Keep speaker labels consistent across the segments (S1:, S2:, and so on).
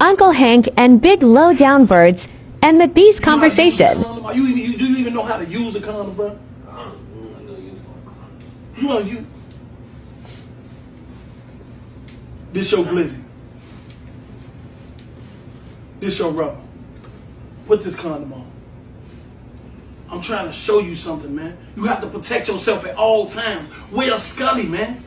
S1: Uncle Hank and Big Low Down Birds and the Beast conversation.
S2: Do you even know how to use a condom, bro? You this your glizzy. This your rubber. Put this condom on. I'm trying to show you something, man. You have to protect yourself at all times. Wear a Scully, man.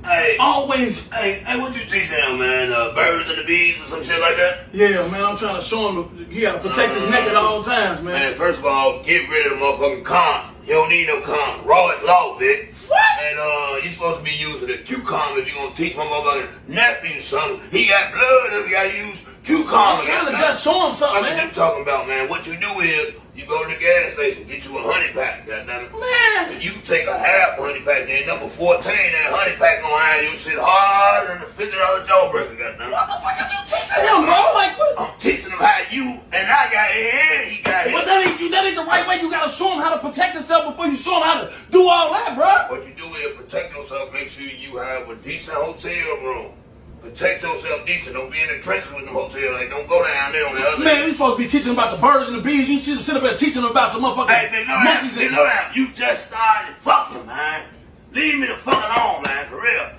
S3: Hey,
S2: Always.
S3: hey, what you teach him, man? Birds and the bees or some shit like that?
S2: Yeah, man, I'm trying to show him he gotta protect his neck at all times, man.
S3: Man, first of all, get rid of the motherfucking condom. You don't need no condom. Raw is law, Vic.
S2: What?
S3: And you supposed to be using a Q-condom if you gonna teach my motherfucking nephew something. He got blood and he gotta use Q-condom.
S2: I'm trying to just show him something,
S3: What
S2: man.
S3: you talking about, man? What you do is, you go to the gas station, get you a honey pack, goddammit.
S2: Man.
S3: And you can take a half honey pack, then number 14, that honey pack gonna have you shit harder than a $50 jawbreaker, goddammit.
S2: What the fuck are you teaching him, bro? Like, what?
S3: I'm teaching him how you and I got it and he got it.
S2: But that ain't the right way. You gotta show him how to protect himself before you show him how to do all that, bro.
S3: What you do is protect yourself, make sure you have a decent hotel room. Protect yourself decent. Don't be in the trenches with them hotel. Like, don't go down there on the other
S2: Man,
S3: end.
S2: you supposed to be teaching about the birds and the bees. You should sit up there teaching them about some motherfucking
S3: Hey, they know that.
S2: monkeys.
S3: They know that. You just started fucking, man. Leave me the fuck alone, man. For real.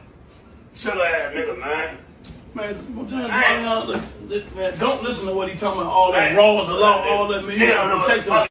S3: Chill ass nigga, man.
S2: Man, man, don't listen to what he talking about. All that
S3: Man.
S2: raw is the law, all that, man. You
S3: They
S2: gotta
S3: don't know what
S2: protect
S3: the fuck